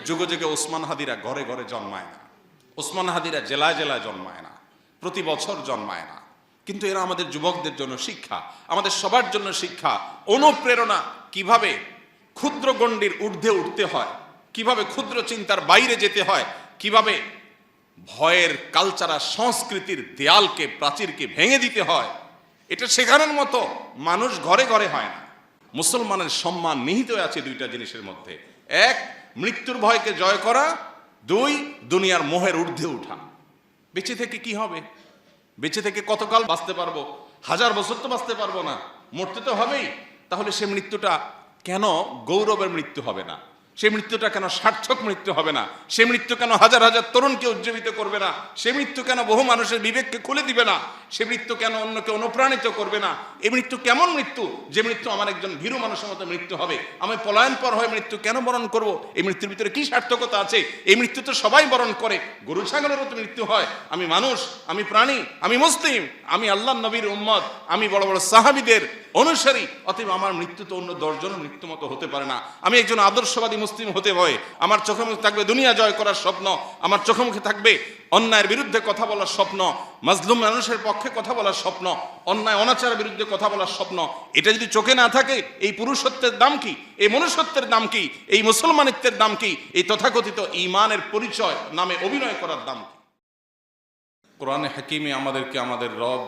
যুগে যুগে ওসমান হাদিরা ঘরে ঘরে জন্মায় না, ওসমান হাদিরা জেলায় জেলায় জন্মায় না, প্রতি বছর জন্মায় না, কিন্তু এরা আমাদের যুবকদের জন্য শিক্ষা, আমাদের সবার জন্য শিক্ষা, অনুপ্রেরণা, কিভাবে ক্ষুদ্র গণ্ডির ঊর্ধ্বে উঠতে হয়, কিভাবে ক্ষুদ্র চিন্তার বাইরে যেতে হয়, কিভাবে ভয়ের কালচারাল সংস্কৃতির দেয়ালকে প্রাচীরকে ভেঙে দিতে হয়। এটা শেখানোর মতো মানুষ ঘরে ঘরে হয় না। মুসলমানের সম্মান নিহিত আছে দুইটা জিনিসের মধ্যে, এক মৃত্যুর ভয়কে জয় করা, দুই দুনিয়ার মোহের ঊর্ধ্বে উঠা। বেঁচে থেকে কি হবে? বেঁচে থেকে কতকাল বাঁচতে পারবো? 1000 বছর তো বাঁচতে পারবো না, মরতে তো হবেই। তাহলে সে মৃত্যুটা কেন গৌরবের মৃত্যু হবে না? সে মৃত্যুটা কেন সার্থক মৃত্যু হবে না? সে মৃত্যু কেন হাজার হাজার তরুণকে উজ্জীবিত করবে না? সে মৃত্যু কেন বহু মানুষের বিবেককে খুলে দিবে না? সে মৃত্যু কেন অন্যকে অনুপ্রাণিত করবে না? এই মৃত্যু কেমন মৃত্যু? যে মৃত্যু আমার একজন ভীরু মানুষের মতো মৃত্যু হবে। আমি পলায়নপর হয়ে মৃত্যু কেন বরণ করব? এই মৃত্যুর ভিতরে কি সার্থকতা আছে? এই মৃত্যু তো সবাই বরণ করে, গরু ছাগলেরও তো মৃত্যু হয়। আমি মানুষ, আমি প্রাণী, আমি মুসলিম, আমি আল্লাহর নবীর উম্মত, আমি বড় বড় সাহাবীদের অনুসারী, অতএব আমার মৃত্যু তো অন্য 10 জনের মৃত্যু মতো হতে পারে না। আমি একজন আদর্শবাদী মুসলিম হতে হয়। আমার চোখে মুখে থাকবে দুনিয়া জয় করার স্বপ্ন, আমার চোখে মুখে থাকবে অন্যায়ের বিরুদ্ধে কথা বলার স্বপ্ন, মাজলুম মানুষের পক্ষে কথা বলার স্বপ্ন, অন্যায় অনাচারের বিরুদ্ধে কথা বলার স্বপ্ন। এটা যদি চোখে না থাকে, এই পুরুষত্বের দাম কি? এই মনুষ্যত্বের দাম কি? এই মুসলমানিত্বের দাম কি? এই তথাকথিত ঈমানের পরিচয় নামে অভিনয় করার দাম কি? কোরআনে হাকিমে আমাদেরকে আমাদের রব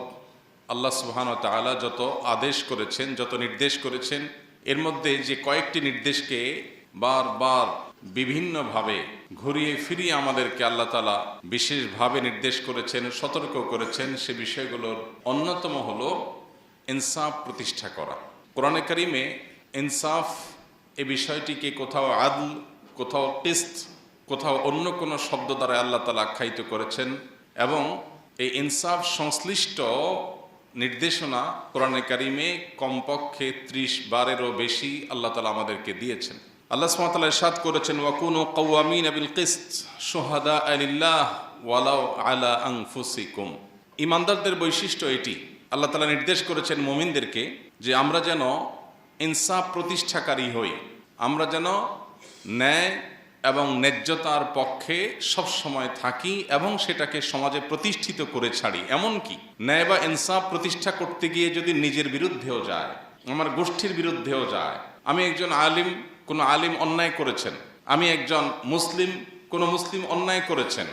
আল্লাহ সুবহানাহু ওয়া তাআলা যত আদেশ করেছেন, যত নির্দেশ করেছেন, এর মধ্যে যে কয়েকটি নির্দেশকে বারবার বিভিন্নভাবে ঘুরিয়ে ফিরিয়ে আমাদেরকে আল্লাহ তাআলা বিশেষভাবে নির্দেশ করেছেন, সতর্ক করেছেন, সে বিষয়গুলোর অন্যতম হলো ইনসাফ প্রতিষ্ঠা করা। কোরআনে কারিমে ইনসাফ এই বিষয়টিকে কোথাও আদল, কোথাও কিসত, কোথাও অন্য কোনো শব্দ দ্বারা আল্লাহ তাআলা আখ্যায়িত করেছেন, এবং এই ইনসাফ সংশ্লিষ্ট নির্দেশনা কোরআনে কারিমে কমপক্ষে 30 বারেরও বেশি আল্লাহ তাআলা আমাদেরকে দিয়েছেন। আল্লাহ সুবহানাহু ওয়া তাআলা ইরশাদ করেছেন, ওয়াকুনু কাওয়ামিনা বিল কিসত শুহাদাআ লিল্লাহ ওয়ালাউ আলা আনফুসিকুম। ঈমানদারদের বৈশিষ্ট্য এটি। আল্লাহ তাআলা নির্দেশ করেছেন মুমিনদেরকে যে আমরা যেন ইনসাফ প্রতিষ্ঠাকারী হই, আমরা যেন ন্যায় এবং ন্যায্যতার পক্ষে সবসময় থাকি এবং সেটাকে সমাজে প্রতিষ্ঠিত করে ছাড়ি। এমনকি ন্যায় বা ইনসাফ প্রতিষ্ঠা করতে গিয়ে যদি নিজের বিরুদ্ধেও যায়, আমার গোষ্ঠীর বিরুদ্ধেও যায়, আমি একজন আলিম, কোনো আলিম অন্যায় করেছেন, আমি একজন মুসলিম, কোনো মুসলিম অন্যায় করেছেন,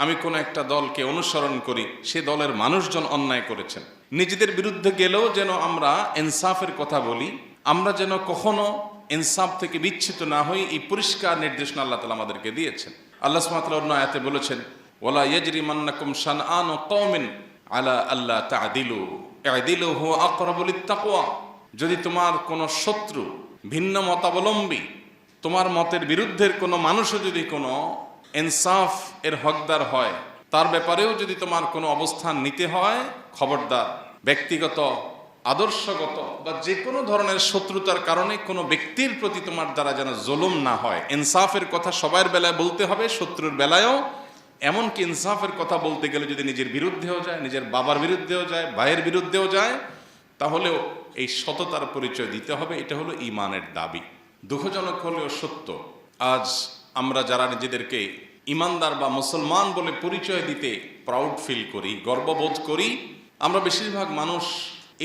আমি কোনো একটা দলকে অনুসরণ করি, সে দলের মানুষজন অন্যায় করেছেন, নিজেদের বিরুদ্ধে গেলেও যেন আমরা ইনসাফের কথা বলি, আমরা যেন কখনো ইনসাফ থেকে বিচ্ছিত না হই, এই পরিষ্কার নির্দেশনা আল্লাহ তাআলা আমাদেরকে দিয়েছেন। আল্লাহ সুবহানাহু ওয়া তাআলা অন্য আয়াতে বলেছেন, ওয়ালা ইয়াজরিমান্নাকুম শানআনু কওমিন আলা আল্লা তা'দিলু ই'দিলু হুয়া আকরাবু লিত-তাকওয়া। যদি তোমার কোনো শত্রু, ভিন্ন মতাবলম্বী, তোমার মতের বিরুদ্ধের কোনো মানুষও যদি কোনো ইনসাফ এর হকদার হয়, তার ব্যাপারেও যদি তোমার কোনো অবস্থান নিতে হয়, খবরদার ব্যক্তিগত, আদর্শগত বা যে কোনো ধরনের শত্রুতার কারণে কোনো ব্যক্তির প্রতি তোমার দ্বারা যেন জুলুম না হয়। ইনসাফের কথা সবার বেলায় বলতে হবে, শত্রুর বেলায়ও। এমনকি ইনসাফের কথা বলতে গেলে যদি নিজের বিরুদ্ধেও যায়, নিজের বাবার বিরুদ্ধেও যায়, ভাইয়ের বিরুদ্ধেও যায়, তাহলেও এই সততার পরিচয় দিতে হবে। এটা হলো ঈমানের দাবি। দুঃখজনক হলেও সত্য, আজ আমরা যারা নিজেদেরকে ঈমানদার বা মুসলমান বলে পরিচয় দিতে প্রাউড ফিল করি, গর্ববোধ করি, আমরা বেশিরভাগ মানুষ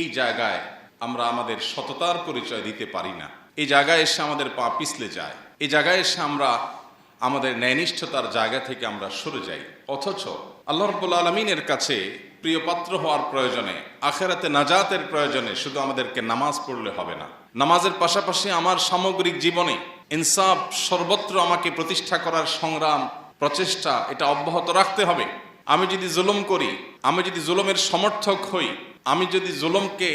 এই জায়গায় আমরা আমাদের সততার পরিচয় দিতে পারি না। এই জায়গায় এসে আমাদের পা পিছলে যায়, এই জায়গায় এসে আমরা আমাদের ন্যায়নিষ্ঠতার জায়গা থেকে আমরা সরে যাই। অথচ আল্লাহ রাব্বুল আলামিনের কাছে প্রিয় পাত্র হওয়ার প্রয়োজনে, আখিরাতে নাজাতের প্রয়োজনে শুধু আমাদেরকে নামাজ পড়লে হবে না, নামাজের পাশাপাশি আমার সামগ্রিক জীবনে ইনসাফ সর্বত্র আমাকে প্রতিষ্ঠা করার সংগ্রাম, প্রচেষ্টা, এটা অব্যাহত রাখতে হবে। আমি যদি জুলুম করি, আমি যদি জুলুমের সমর্থক হই, আমি যদি জুলুমকে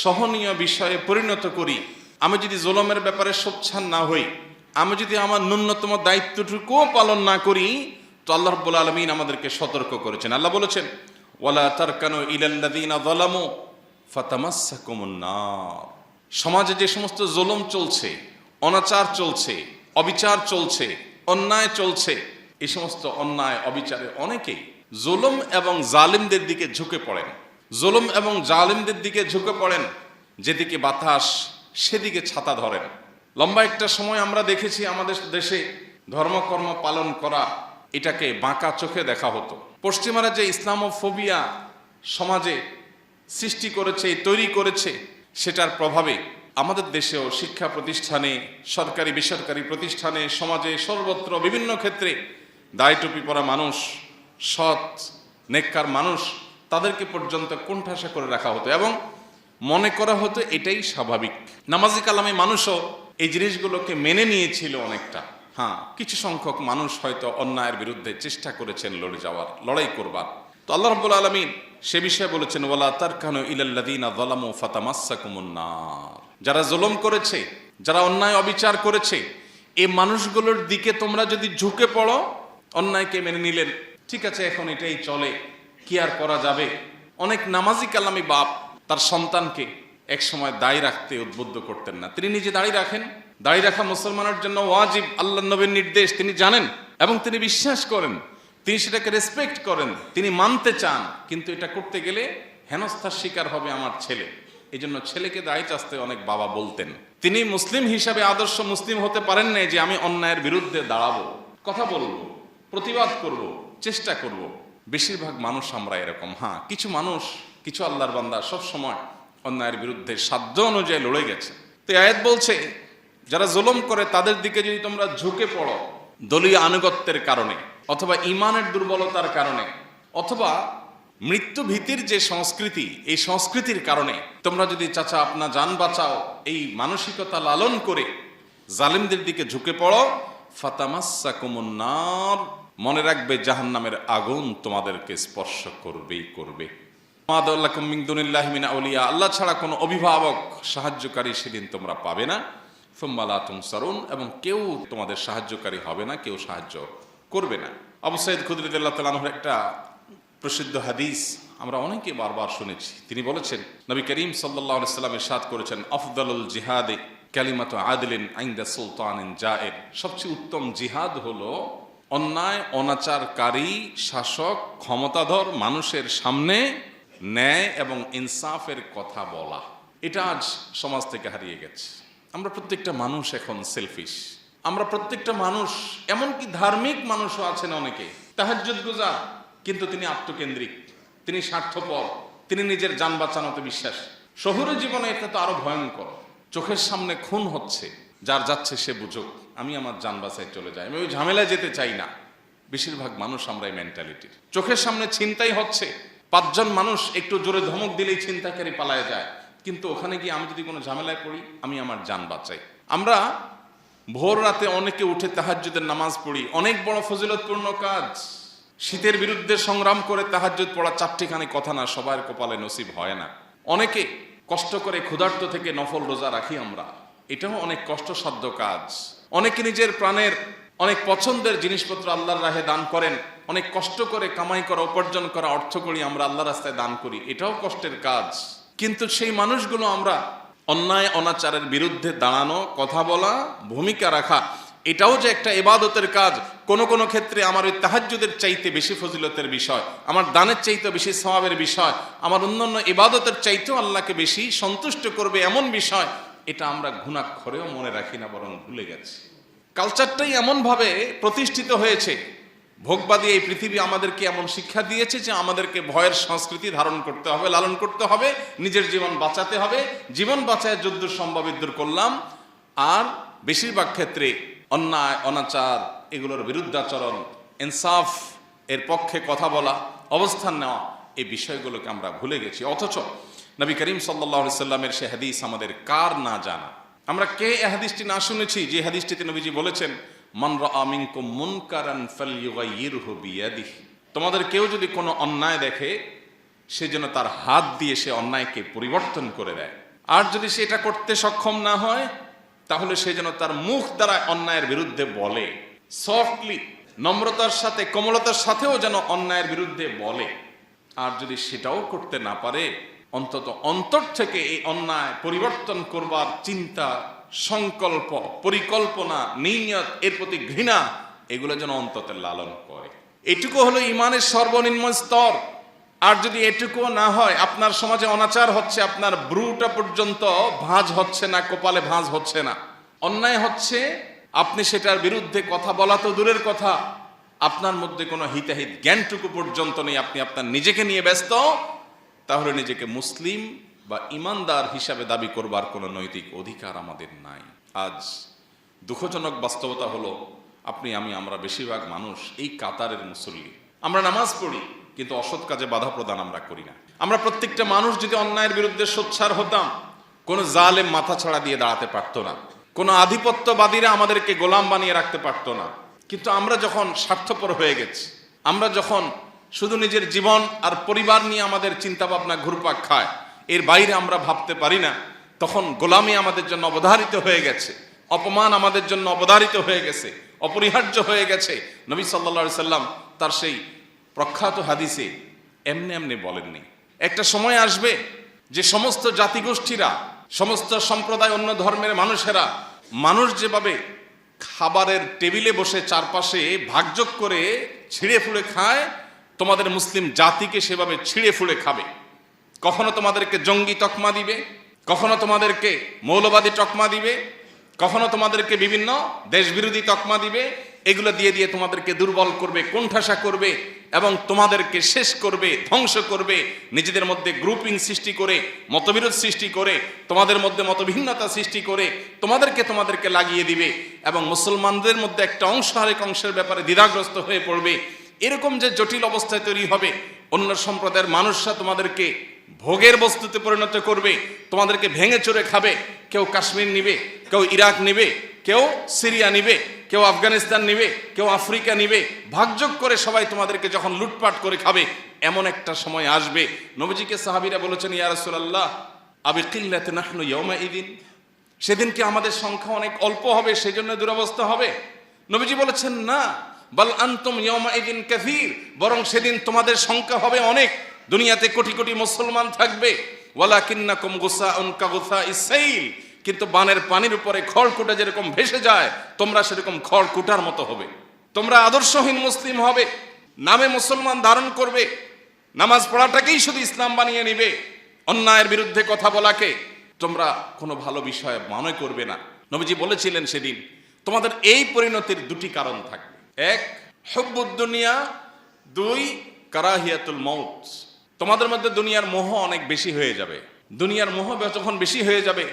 সহনীয় বিষয়ে পরিণত করি, আমি যদি জুলুমের ব্যাপারে সোচ্চার না হই, আমি যদি আমার ন্যূনতম দায়িত্বটুকুও পালন না করি, তো আল্লাহ রাব্বুল আলামিন আমাদেরকে সতর্ক করেছেন। আল্লাহ বলেছেন, ওয়ালা তারকানু ইলাল্লাযীনা যালামু ফাতামাসসাকুমুন নার। সমাজে যে সমস্ত জুলুম চলছে, অনাচার চলছে, অবিচার চলছে, অন্যায় চলছে, এই সমস্ত অন্যায় অবিচারে অনেকেই জুলুম এবং জালিমদের দিকে ঝুঁকে পড়েন, জুলুম এবং জালিমদের দিকে ঝুঁকে পড়েন, যেদিকে বাতাস সেদিকে ছাতা ধরেন। লম্বা একটা সময় আমরা দেখেছি আমাদের দেশে ধর্মকর্ম পালন করা এটাকে বাঁকা চোখে দেখা হতো। পশ্চিমারা যে ইসলামোফোবিয়া সমাজে সৃষ্টি করেছে, তৈরি করেছে, সেটার প্রভাবে আমাদের দেশেও শিক্ষা প্রতিষ্ঠানে, সরকারি বেসরকারি প্রতিষ্ঠানে, সমাজে সর্বত্র বিভিন্ন ক্ষেত্রে দাড়ি টুপি পরা মানুষ, সৎ নেককার মানুষ, তাদেরকে পর্যন্ত কোণঠাসা করে রাখা হতো এবং মনে করা হতো এটাই স্বাভাবিক। নামাজি কালামে মানুষও এই জিনিসগুলোকে মেনে নিয়েছিল অনেকটা। হ্যাঁ, কিছু সংখ্যক মানুষ হয়তো অন্যায়ের বিরুদ্ধে চেষ্টা করেছেন লড়াই করবার। তো আল্লাহ রাব্বুল আলামিন সে বিষয়ে বলেছেন, ওয়ালা তারকানু ইলাল্লাযীনা যালামু ফাতামাসসাকুমুন নার। যারা জুলুম করেছে, যারা অন্যায় অবিচার করেছে, এই মানুষগুলোর দিকে তোমরা যদি ঝুঁকে পড়ো, অন্যায়কে মেনে নিলেন, ঠিক আছে এখন এটাই চলে, কি আর করা যাবে। অনেক নামাজি কালামি বাপ তার সন্তানকে এক সময় দাড়ি রাখতে উদ্বুদ্ধ করতেন না। তিনি নিজে দাড়ি রাখেন, দাড়ি রাখা মুসলমানের জন্য ওয়াজিব, আল্লাহর নবীর নির্দেশ তিনি জানেন এবং তিনি বিশ্বাস করেন, তিনি সেটাকে রেসপেক্ট করেন, তিনি মানতে চান। কিন্তু এটা করতে গেলে হেনস্থার শিকার হবে আমার ছেলে। এই জন্য ছেলেকে দাড়ি চাচতে অনেক বাবা বলতেন। তিনি মুসলিম হিসাবে আদর্শ মুসলিম হতে পারেন না যে আমি অন্যায়ের বিরুদ্ধে দাঁড়াবো, কথা বলবো, প্রতিবাদ করব, চেষ্টা করব। বেশিরভাগ মানুষ আমরা এরকম। হ্যাঁ, কিছু মানুষ, কিছু আল্লাহর বান্দা সব সময় অন্যায়ের বিরুদ্ধে সাধ্য অনুযায়ী লড়ে গেছে। তো আয়াত বলছে যারা জুলুম করে তাদের দিকে যদি তোমরা ঝুঁকে পড়ো দলীয় আনুগত্যের কারণে, অথবা ইমানের দুর্বলতার কারণে, অথবা মৃত্যু ভীতির যে সংস্কৃতি, এই সংস্কৃতির কারণে তোমরা যদি চাচা আপনা জান বাঁচাও এই মানসিকতা লালন করে জালিমদের দিকে ঝুঁকে পড়ো, ফাতামাসসাকুমুন নার, মনে রাখবে জাহান্নামের আগুন তোমাদেরকে স্পর্শ করবেই করবে। মা দাল্লাকুম মিন দুনিল্লাহি মিন আউলিয়া, আল্লাহ ছাড়া কোনো অভিভাবক সাহায্যকারী সেদিন তোমরা পাবে না। সুম্মা লা তুনসারুন, এবং কেউ তোমাদের সাহায্যকারী হবে না, কেউ সাহায্য করবে না। আবু সাঈদ খুদরী রাদিয়াল্লাহু তাআলা আনহুর একটা প্রসিদ্ধ হাদিস আমরা অনেকে বারবার শুনেছি। তিনি বলেছেন, নবী করিম সাল্লাল্লাহু আলাইহি সাল্লাম ইরশাদ করেছেন, আফদালুল জিহাদে কালিমাতু আদলিন ইনদা সুলতানিন জায়ের। সবচেয়ে উত্তম জিহাদ হলো অন্যায় অনাচারকারী শাসক ক্ষমতাধর মানুষের সামনে ন্যায় এবং ইনসাফের কথা বলা। এটা আজ সমাজ থেকে হারিয়ে গেছে। আমরা প্রত্যেকটা মানুষ এখন সেলফিশ। আমরা প্রত্যেকটা মানুষ, এমনকি ধার্মিক মানুষও আছেন অনেকে তাহাজ্জুদ গুজার, কিন্তু তিনি আত্মকেন্দ্রিক, তিনি স্বার্থপর, তিনি নিজের জান বাঁচানোতে বিশ্বাস। শহুরে জীবনে এটা তো আরো ভয়ঙ্কর। চোখের সামনে খুন হচ্ছে, যার যাচ্ছে সে বুঝুক, আমি আমার জান বাঁচায় চলে যাই, আমি ওই ঝামেলায় যেতে চাই না। বেশিরভাগ মানুষ আমরা এই মেন্টালিটির। চোখের সামনে ছিনতাই হচ্ছে, 5 জন মানুষ একটু জোরে ধমক দিলেই ছিনতাইকারী পালায় যায়, কিন্তু ওখানে গিয়ে আমি যদি কোনো ঝামেলায় পড়ি, আমি আমার জান বাঁচাই। আমরা ভোর রাতে অনেকে উঠে তাহাজ্জুদের নামাজ পড়ি, অনেক বড় ফজিলতপূর্ণ কাজ। শীতের বিরুদ্ধে সংগ্রাম করে তাহাজ্জুদ পড়া চারটিখানি কথা না, সবার কপালে নসিব হয় না। অনেকে কষ্ট করে ক্ষুধার্ত থেকে নফল রোজা রাখি আমরা, এটাও অনেক কষ্টসাধ্য কাজ। অনেকে নিজের প্রাণের অনেক পছন্দের জিনিসপত্র আল্লাহর রাহে দান করেন, অনেক কষ্ট করে কামাই করা, উপার্জন করা অর্থ করি আমরা আল্লাহর রাস্তায় দান করি, এটাও কষ্টের কাজ। কিন্তু সেই মানুষগুলো আমরা অন্যায় অনাচারের বিরুদ্ধে দাঁড়ানো, কথা বলা, ভূমিকা রাখা, এটাও যে একটা ইবাদতের কাজ। কোন কোন ক্ষেত্রে আমার ওই তাহাজ্জুদের চাইতে বেশি ফজিলতের বিষয়, আমার দানের চাইতে বেশি সওয়াবের বিষয়, আমার অন্যান্য ইবাদতের চাইতেও আল্লাহকে বেশি সন্তুষ্ট করবে এমন বিষয়, এটা আমরা ঘুণাক্ষরেও মনে রাখি না, বরং ভুলে গেছি। কালচারটাই এমনভাবে প্রতিষ্ঠিত হয়েছে, ভোগবাদী এই পৃথিবী আমাদেরকে এমন শিক্ষা দিয়েছে যে আমাদেরকে ভয়ের সংস্কৃতি ধারণ করতে হবে, লালন করতে হবে, নিজের জীবন বাঁচাতে হবে। জীবন বাঁচায় যদ্দূর সম্ভব ইদ্দূর করলাম। আর বেশিরভাগ ক্ষেত্রে অন্যায় অনাচার এগুলোর বিরুদ্ধাচরণ, ইনসাফ এর পক্ষে কথা বলা, অবস্থান নেওয়া, এই বিষয়গুলোকে আমরা ভুলে গেছি। অথচ নবী করিম সাল্লাল্লাহু আলাইহি সাল্লামের সে হাদিস আমাদের কার না জানা। আমরা কে এই হাদিসটি না শুনেছি, যে হাদিসটিতে নবীজি বলেছেন, মান রাআ মিনকুম মুনকারান ফালইউগাইয়িরহু বিয়াদিহি, তোমাদের কেউ যদি কোনো অন্যায় দেখে, সে যেন তার হাত দিয়ে সে অন্যায়কে পরিবর্তন করে দেয়। আর যদি সে এটা করতে সক্ষম না হয়, তাহলে সে যেন তার মুখ দ্বারা অন্যায়ের বিরুদ্ধে বলে, সফটলি, নম্রতার সাথে, কোমলতার সাথেও যেন অন্যায়ের বিরুদ্ধে বলে। আর যদি সেটাও করতে না পারে, অন্তত অন্তর থেকে এই অন্যায় পরিবর্তন করবার চিন্তা, সংকল্প, পরিকল্পনা, নিয়ত, এর প্রতি ঘৃণা, এগুলো যেন অন্তত লালন করে। এটুকু হলো ইমানের সর্বনিম্ন স্তর। আর যদি এটুকু না হয়, আপনার সমাজে অনাচার হচ্ছে, আপনার ব্রুটা পর্যন্ত ভাঁজ হচ্ছে না, কপালে ভাঁজ হচ্ছে না, অন্যায় হচ্ছে, আপনি সেটার বিরুদ্ধে কথা বলা তো দূরের কথা, আপনার মধ্যে কোনো হিতাহিত জ্ঞানটুকু পর্যন্ত নেই, আপনি আপনার নিজেকে নিয়ে ব্যস্ত, তাহলে নিজেকে মুসলিম বা ইমানদার হিসাবে দাবি করবার কোনো নৈতিক অধিকার আমাদের নাই। আজ দুঃখজনক বাস্তবতা হলো আমরা বেশিরভাগ মানুষ এই কাতারের মুসল্লি। আমরা নামাজ পড়ি কিন্তু অসৎ কাজে বাধা প্রদান আমরা করি না। আমরা প্রত্যেকটা মানুষ যদি অন্যায়ের বিরুদ্ধে সোচ্চার হতাম, কোনো জালেম মাথা ছাড়া দিয়ে দাঁড়াতে পারতো না, কোনো আধিপত্যবাদীরা আমাদেরকে গোলাম বানিয়ে রাখতে পারতো না। কিন্তু আমরা যখন স্বার্থপর হয়ে গেছি, আমরা যখন শুধু নিজের জীবন আর পরিবার নিয়ে আমাদের চিন্তা ভাবনা ঘুরপাক খায়, এর বাইরে আমরা ভাবতে পারি না, তখন গোলামি আমাদের জন্য অবধারিত হয়ে গেছে, অপমান আমাদের জন্য অবধারিত হয়ে গেছে, অপরিহার্য হয়ে গেছে। নবী সাল্লাল্লাহু আলাইহি সাল্লাম তার সেই প্রখ্যাত হাদিসে এমনি এমনি বলেননি। একটা সময় আসবে যে সমস্ত জাতিগোষ্ঠীরা, সমস্ত সম্প্রদায়, অন্য ধর্মের মানুষেরা, মানুষ যেভাবে খাবারের টেবিলে বসে চারপাশে ভাগযোগ করে ছিঁড়ে ফুড়ে খায়, তোমাদের মুসলিম জাতিকে সেভাবে ছিঁড়ে ফুড়ে খাবে। কখনো তোমাদেরকে জঙ্গি তকমা দিবে, কখনো তোমাদেরকে মৌলবাদী তকমা দিবে, কখনো তোমাদেরকে বিভিন্ন দেশবিরোধী তকমা দিবে। এগুলো দিয়ে দিয়ে তোমাদেরকে দুর্বল করবে, কোণঠাসা করবে এবং তোমাদেরকে শেষ করবে, ধ্বংস করবে। নিজেদের মধ্যে গ্রুপিং সৃষ্টি করে, মতবিরোধ সৃষ্টি করে, তোমাদের মধ্যে মতভিন্নতা সৃষ্টি করে তোমাদেরকে লাগিয়ে দিবে এবং মুসলমানদের মধ্যে একটা অংশ আরেক অংশের ব্যাপারে দ্বিধাগ্রস্ত হয়ে পড়বে। এরকম যে জটিল অবস্থায় তৈরি হবে, অন্য সম্প্রদায়ের মানুষরা তোমাদেরকে ভোগের বস্তুতে পরিণত করবে, তোমাদেরকে ভেঙে চড়ে খাবে। কেউ কাশ্মীর নিবে, কেউ ইরাক নিবে, কেউ সিরিয়া নিবে, কেউ আফগানিস্তান নিবে, কেউ আফ্রিকা নিবে। ভাগযোগ করে সবাই তোমাদেরকে যখন লুটপাট করে খাবে, এমন একটা সময় আসবে। নবীজিকে সাহাবীরা বলেছেন, ইয়া রাসূলুল্লাহ আবি কিল্লাতি নাহনু ইয়াউমাইদিন, সেদিন কি আমাদের সংখ্যা অনেক অল্প হবে, সেজন্য দুরবস্থা হবে? নবীজি বলেছেন, না, বাল আনতুম ইয়াউমাইদিন কাসীর, বরং সেদিন তোমাদের সংখ্যা হবে অনেক। দুনিয়াতে কোটি কোটি মুসলমান থাকবে, ওয়ালাকিন্নাকুম গুসাউন কাগুসাইস সাইল, কিন্তু বানের পানির উপরে খড়কুটা যেরকম ভেসে যায়, তোমরা সেরকম খড়কুটার মতো হবে। তোমরা আদর্শহীন মুসলিম হবে, নামে মুসলমান ধারণ করবে, নামাজ পড়াটাকেই শুধু ইসলাম বানিয়ে নিবে, অন্যায়ের বিরুদ্ধে কথা বলাকে তোমরা কোনো ভালো বিষয় মনে করবে না। নবীজি বলেছিলেন সেদিন তোমাদের এই পরিণতির দুটি কারণ থাকবে, এক হুব্বুদ দুনিয়া, দুই কারাহিয়াতুল মউত। তোমাদের মধ্যে দুনিয়ার মোহ অনেক বেশি হয়ে যাবে। দুনিয়ার মোহ যখন বেশি হয়ে যাবে,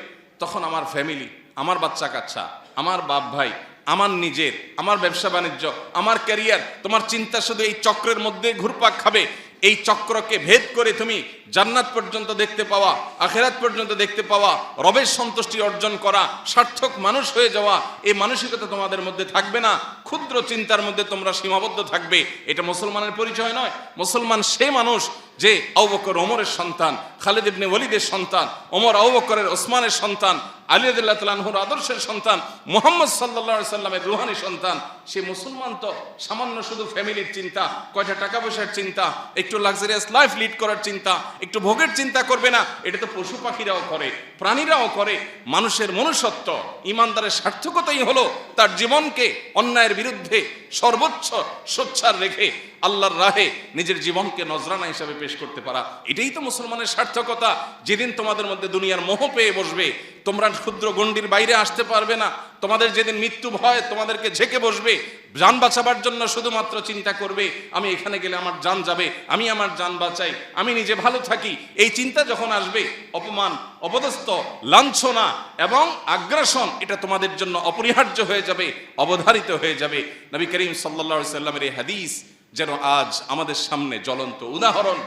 তখন আমার ফ্যামিলি, আমার বাচ্চা কাচ্চা, আমার বাপ ভাই, আমার নিজের, আমার ব্যবসা বাণিজ্য, আমার ক্যারিয়ার, তোমার চিন্তা শুধু এই চক্রের মধ্যে ঘুরপাক খাবে। এই চক্রকে ভেদ করে তুমি জান্নাত পর্যন্ত দেখতে পাওয়া, আখিরাত পর্যন্ত দেখতে পাওয়া, রবের সন্তুষ্টি অর্জন করা, সার্থক মানুষ হয়ে যাওয়া, এই মানসিকতা তোমাদের মধ্যে থাকবে না। ক্ষুদ্র চিন্তার মধ্যে তোমরা সীমাবদ্ধ থাকবে। এটা মুসলমানের পরিচয় নয়। মুসলমান সে মানুষ যে আবু বকর ওমরের সন্তান, খালিদ ইবনে ওয়ালিদের সন্তান, ওমর আবু বকরের ওসমানের সন্তান, আলী রাদিয়াল্লাহু তাআলা আনহুর আদর্শের সন্তান, মুহাম্মদ সাল্লাল্লাহু আলাইহি সাল্লামের রূহানি সন্তান। সে মুসলমান তো সামান্য শুধু ফ্যামিলির চিন্তা, কয়টা টাকা পয়সার চিন্তা, একটু লাক্সারিয়াস লাইফ লিড করার চিন্তা, একটু ভোগের চিন্তা করবে না। এটা তো পশু পাখিরাও করে, প্রাণীরাও করে। মানুষের মনুষ্যত্ব, ইমানদারের সার্থকতাই হলো তার জীবনকে অন্যায়ের বিরুদ্ধে সর্বোচ্চ সোচ্চার রেখে আল্লাহর রাহে নিজের জীবনকে নজরানা হিসাবে পেশ করতে পারা। এটাই তো মুসলমানের সার্থকতা। যেদিন তোমাদের মধ্যে দুনিয়ার মোহ পেয়ে বসবে, তোমরা ক্ষুদ্র গণ্ডির বাইরে আসতে পারবে না। তোমাদের যেদিন মৃত্যু ভয় তোমাদেরকে ঝেঁকে বসবে, জান বাঁচাবার জন্য শুধুমাত্র চিন্তা করবে, আমি এখানে গেলে আমার জান যাবে, আমি আমার জান বাঁচাই, আমি নিজে ভালো থাকি। এই চিন্তা যখন আসবে, অপমান, অপদস্থ, লাঞ্ছনা এবং আগ্রাসন এটা তোমাদের জন্য অপরিহার্য হয়ে যাবে, অবধারিত হয়ে যাবে। নবী করিম সাল্লাল্লাহু আলাইহি সাল্লামের এই হাদিস যেন আজ আমাদের সামনে জ্বলন্ত উদাহরণ।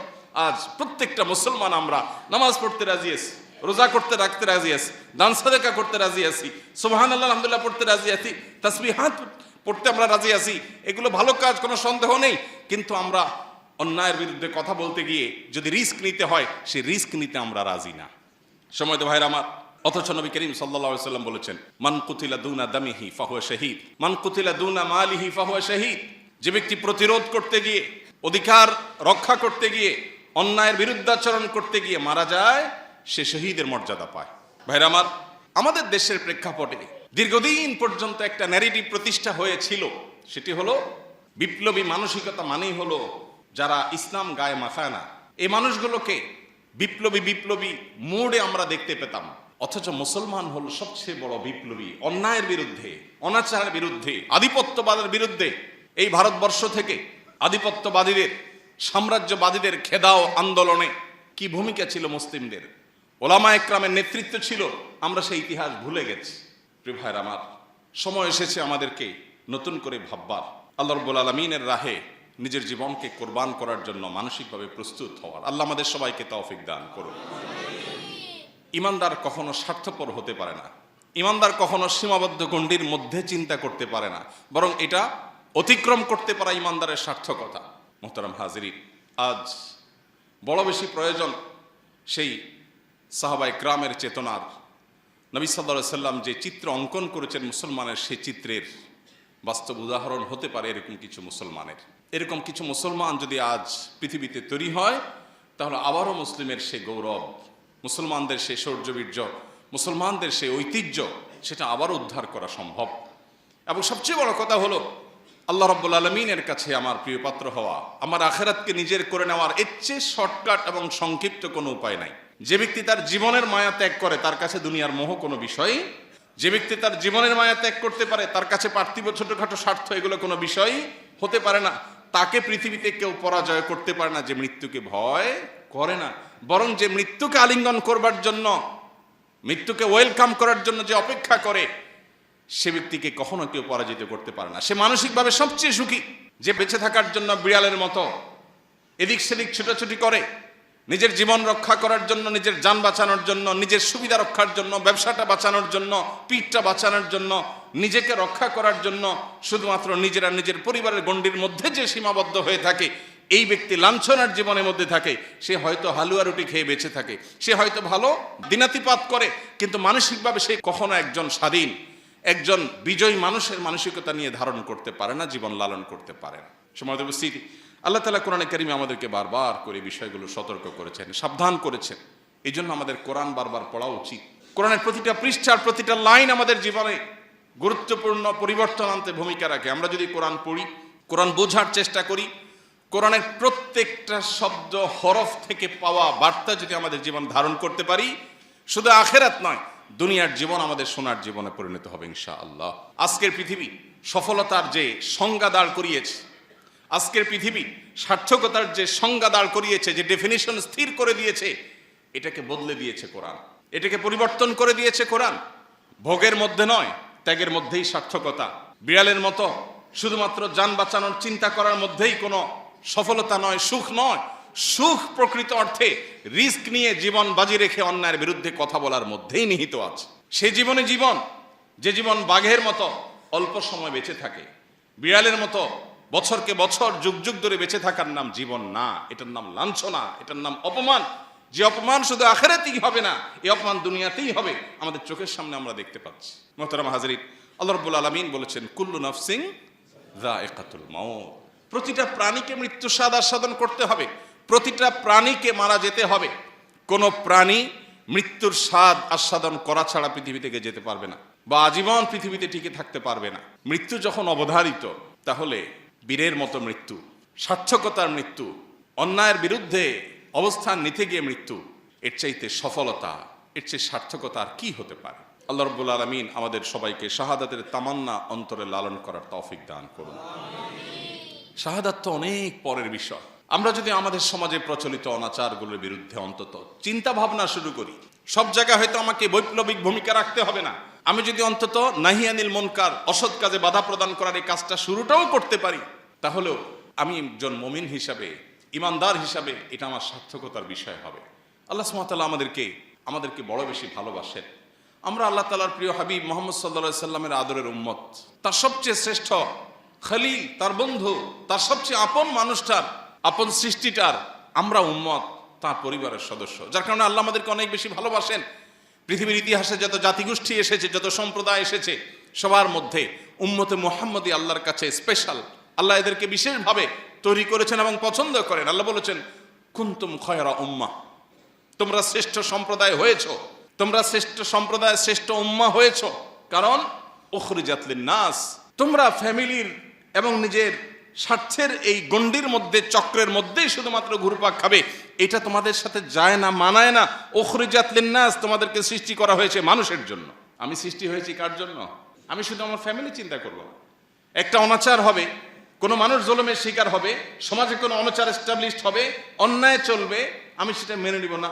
আজ প্রত্যেকটা মুসলমান আমরা নামাজ পড়তে রাজি আছি, রোজা করতে রাখতে রাজি আছি, দান সাদেকা করতে রাজি আছি, সুবহানাল্লাহ আলহামদুলিল্লাহ পড়তে রাজি আছি, তাসবিহাত পড়তে আমরা রাজি আছি। এগুলো ভালো কাজ, কোনো সন্দেহ নেই। কিন্তু আমরা অন্যায়ের বিরুদ্ধে কথা বলতে গিয়ে যদি রিস্ক নিতে হয়, সেই রিস্ক নিতে আমরা রাজি না। সময় তো ভাইরা আমার, অথচ নবী করিম সাল্লাল্লাহু আলাইহি সাল্লাম বলেছেন, মান কুতিলা দুনা দামিহি ফাহুয়া শাহীদ, মান কুতিলা দুনা মালিহি ফাহুয়া শাহীদ। যে ব্যক্তি প্রতিরোধ করতে গিয়ে, অধিকার রক্ষা করতে গিয়ে, অন্যায়ের বিরুদ্ধাচরণ করতে গিয়ে মারা যায়, সে শহীদের মর্যাদা পায়। ভাইরা আমার, আমাদের দেশের প্রেক্ষাপটে দীর্ঘদিন পর্যন্ত একটা ন্যারেটিভ প্রতিষ্ঠা হয়েছিল। সেটি হলো বিপ্লবী মানসিকতা মানেই হলো যারা ইসলাম গায়ে মাখায় না। এই মানুষগুলোকে বিপ্লবী বিপ্লবী মোড়ে আমরা দেখতে পেতাম। অথচ মুসলমান হল সবচেয়ে বড় বিপ্লবী, অন্যায়ের বিরুদ্ধে, অনাচারের বিরুদ্ধে, আধিপত্যবাদের বিরুদ্ধে। এই ভারতবর্ষ থেকে আধিপত্যবাদীদের, সাম্রাজ্যবাদীদের খেদাও আন্দোলনে কি ভূমিকা ছিল মুসলিমদের, ওলামা একরামের নেতৃত্ব ছিল, আমরা সেই ইতিহাস ভুলে গেছি। প্রিয় ভাইরা আমার, সময় এসেছে আমাদেরকে নতুন করে ভাববার, আল্লাহ রাব্বুল আলামিনের রাহে নিজের জীবনকে কোরবান করার জন্য মানসিকভাবে প্রস্তুত হওয়ার। আল্লাহ আমাদের সবাইকে তৌফিক দান করুন। ইমানদার কখনো স্বার্থপর হতে পারে না, ইমানদার কখনো সীমাবদ্ধ গণ্ডির মধ্যে চিন্তা করতে পারে না, বরং এটা অতিক্রম করতে পারা ইমানদারের সার্থকতা। মোহতারাম হাজিরিন, আজ বড় বেশি প্রয়োজন সেই সাহাবায়ে কেরামের চেতনার। নবী সাল্লাল্লাহু আলাইহি সাল্লাম যে চিত্র অঙ্কন করেছেন মুসলমানের, সেই চিত্রের বাস্তব উদাহরণ হতে পারে এরকম কিছু মুসলমানের। এরকম কিছু মুসলমান যদি আজ পৃথিবীতে তৈরি হয়, তাহলে আবারও মুসলিমের সেই গৌরব, মুসলমানদের সেই শৌর্যবীর্য, মুসলমানদের সেই ঐতিহ্য, সেটা আবারও উদ্ধার করা সম্ভব। এবং সবচেয়ে বড় কথা হলো, আল্লাহ রাব্বুল আলামিনের কাছে আমার প্রিয় পাত্র হওয়া, আমার আখিরাতকে নিজের করে নেওয়ার এর চেয়ে শর্টকাট এবং সংক্ষিপ্ত কোনো উপায় নাই। যে ব্যক্তি তার জীবনের মায়া ত্যাগ করে, তার কাছে দুনিয়ার মোহ কোনো বিষয়। যে ব্যক্তি তার জীবনের মায়া ত্যাগ করতে পারে, তার কাছে পার্থিব ছোটখাটো স্বার্থ এগুলো কোনো বিষয় হতে পারে না। তাকে পৃথিবীতে কেউ পরাজয় করতে পারে না যে মৃত্যুকে ভয় করে না, বরং যে মৃত্যুকে আলিঙ্গন করবার জন্য, মৃত্যুকে ওয়েলকাম করার জন্য যে অপেক্ষা করে, সে ব্যক্তিকে কখনো কেউ পরাজিত করতে পারে না। সে মানসিকভাবে সবচেয়ে সুখী। যে বেঁচে থাকার জন্য বিড়ালের মতো এদিক সেদিক ছুটাছুটি করে, নিজের জীবন রক্ষা করার জন্য, নিজের যান বাঁচানোর জন্য, নিজের সুবিধা রক্ষার জন্য, ব্যবসাটা বাঁচানোর জন্য, পিঠটা বাঁচানোর জন্য, নিজেকে রক্ষা করার জন্য শুধুমাত্র নিজেরা নিজের পরিবারের গণ্ডির মধ্যে যে সীমাবদ্ধ হয়ে থাকে, এই ব্যক্তি লাঞ্ছনার জীবনের মধ্যে থাকে। সে হয়তো হালুয়া রুটি খেয়ে বেঁচে থাকে, সে হয়তো ভালো দিনাতিপাত করে, কিন্তু মানসিকভাবে সে কখনো একজন স্বাধীন, একজন বিজয়ী মানুষের মানসিকতা নিয়ে ধারণ করতে পারে না, জীবন লালন করতে পারে না। সময় উপস্থিতি, আল্লাহ তাআলা কোরআনে কারিমে আমাদেরকে বারবার করে বিষয়গুলো সতর্ক করেছেন, সাবধান করেছেন। এই জন্য আমাদের কোরআন বারবার পড়া উচিত। কোরআনের প্রতিটা পৃষ্ঠার প্রতিটা লাইন আমাদের জীবনে গুরুত্বপূর্ণ পরিবর্তন আনতে ভূমিকা রাখে। আমরা যদি কোরআন পড়ি, কোরআন বোঝার চেষ্টা করি, কোরআনের প্রত্যেকটা শব্দ, হরফ থেকে পাওয়া বার্তা যদি আমাদের জীবন ধারণ করতে পারি, শুধু আখিরাত নয়, দুনিয়ার জীবন আমাদের সোনার জীবনে পরিণত হবে ইনশাআল্লাহ। আজকের পৃথিবী সফলতার যে সংজ্ঞা দাঁড় করিয়েছে, আজকের পৃথিবী সার্থকতার যে সংজ্ঞা দাঁড় করিয়েছে, যে ডেফিনিশন স্থির করে দিয়েছে, এটাকে বদলে দিয়েছে কোরআন, এটাকে পরিবর্তন করে দিয়েছে কোরআন। ভোগের মধ্যে নয়, ত্যাগের মধ্যেই সার্থকতা। বিড়ালের মতো শুধুমাত্র যান বাঁচানোর চিন্তা করার মধ্যেই কোনো সফলতা নয়, সুখ নয়। সুখ প্রকৃত অর্থে রিস্ক নিয়ে জীবন বাজি রেখে অন্যায়ের বিরুদ্ধে কথা বলার মধ্যেই নিহিত আছে। সে জীবনে জীবন, যে জীবন বাঘের মতো অল্প সময় বেঁচে থাকে, বিড়ালের মতো বছরকে বছর যুগ যুগ ধরে বেঁচে থাকার নাম জীবন না, এটার নাম লাঞ্ছনা, এটার নাম অপমান। যে অপমান শুধু আখিরাতেই হবে না, এই অপমান দুনিয়াতেই হবে, আমাদের চোখের সামনে আমরা দেখতে পাচ্ছি। মুহতারাম হাজিরিন, আল্লাহ রাব্বুল আলামিন বলেছেন, কুল্লু নাফসিন যায়িকাতুল মাউত। প্রতিটা প্রাণীকে মৃত্যু স্বাদ আস্বাদন করতে হবে, প্রতিটা প্রাণীকে মারা যেতে হবে। কোনো প্রাণী মৃত্যুর স্বাদ আস্বাদন করা ছাড়া পৃথিবী থেকে যেতে পারবে না, বা আজীবন পৃথিবীতে টিকে থাকতে পারবে না। মৃত্যু যখন অবধারিত, তাহলে বীরের মতো মৃত্যু, সার্থকতার মৃত্যু, অন্যায়ের বিরুদ্ধে অবস্থান নিতে গিয়ে মৃত্যু, এর চাইতে সফলতা, এর চেয়ে সার্থকতা আর কি হতে পারে? আল্লাহ রাব্বুল আলামিন আমাদের সবাইকে শাহাদাতের তামান্না অন্তরে লালন করার তৌফিক দান করুন। শাহাদাত তো অনেক পরের বিষয়। আমরা যদি আমাদের সমাজে প্রচলিত অনাচারগুলোর বিরুদ্ধে অন্তত চিন্তা ভাবনা শুরু করি, সব জায়গায় হয়তো আমাকে বৈপ্লবিক ভূমিকা রাখতে হবে না, আমি যদি অন্তত নাহি আনিল মুনকার, অসৎ কাজে বাধা প্রদান করার এই কাজটা শুরুটাও করতে পারি, তাহলেও আমি একজন মুমিন হিসাবে, ইমানদার হিসাবে এটা আমার সার্থকতার বিষয় হবে। আল্লাহ সুবহানাহু ওয়া তাআলা আমাদেরকে বড় বেশি ভালোবাসেন। আমরা আল্লাহ তাআলার প্রিয় হাবিব মুহাম্মদ সাল্লাল্লাহু আলাইহি সাল্লামের আদরের উম্মত, তার সবচেয়ে শ্রেষ্ঠ খলিল, তার বন্ধু, তার সবচেয়ে আপন মানুষটার, আপন সৃষ্টিটার আমরা উম্মত, তার পরিবারের সদস্য। যার কারণে আল্লাহ আমাদেরকে অনেক বেশি ভালোবাসেন। পৃথিবীর ইতিহাসে যত জাতিগোষ্ঠী এসেছে, যত সম্প্রদায় এসেছে, সবার মধ্যে উম্মতে মুহাম্মদী আল্লাহর কাছে স্পেশাল। আল্লাহ এদেরকে বিশেষভাবে তৈরি করেছেন এবং পছন্দ করেন। আল্লাহ বলেছেন, কুনতুম খয়রা উম্মাহ, তোমরা শ্রেষ্ঠ সম্প্রদায় হয়েছো, তোমরা শ্রেষ্ঠ সম্প্রদায়, শ্রেষ্ঠ উম্মাহ হয়েছো। কারণ উখরিজাত লিন-নাস, তোমরা ফ্যামিলির এবং নিজের স্বার্থের এই গণ্ডির মধ্যে, চক্রের মধ্যেই শুধুমাত্র ঘুরপাক খাবে, এটা তোমাদের সাথে যায় না, মানায় না। উখরিজাত লিন্নাস, তোমাদেরকে সৃষ্টি করা হয়েছে মানুষের জন্য। আমি সৃষ্টি হয়েছি কার জন্য? আমি শুধু আমার ফ্যামিলি চিন্তা করব। একটা অনাচার হবে, কোনো মানুষ জুলুমের শিকার হবে, সমাজে কোনো অনাচার এস্টাবলিশড হবে, অন্যায় চলবে, আমি সেটা মেনে নিব না।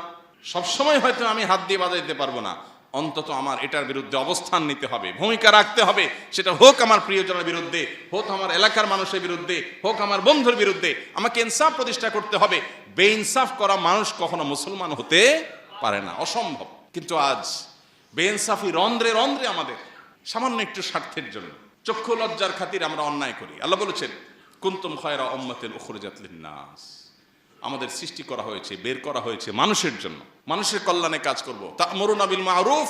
সবসময় হয়তো আমি হাত দিয়ে বাজাইতে পারবো না, অন্তত আমার এটার বিরুদ্ধে অবস্থান নিতে হবে, ভূমিকা রাখতে হবে। সেটা হোক আমার প্রিয়জনের বিরুদ্ধে, হোক আমার এলাকার মানুষের বিরুদ্ধে, হোক আমার বন্ধুর বিরুদ্ধে, আমাকে ইনসাফ প্রতিষ্ঠা করতে হবে। বেইনসাফ করা মানুষ কখনো মুসলমান হতে পারে না, অসম্ভব। কিন্তু আজ বেইনসাফি রন্ধ্রে রন্ধ্রে আমাদের, সামান্য একটু স্বার্থের জন্য, চক্ষু লজ্জার খাতির আমরা অন্যায় করি। আল্লাহ বলেছেন, কুনতুম খায়রা উম্মাতিন উখরিজাত লিন্নাস, আমাদের সৃষ্টি করা হয়েছে, বের করা হয়েছে মানুষের জন্য, মানুষের কল্যাণে কাজ করব। তা'মুরুনা বিল মা'রুফ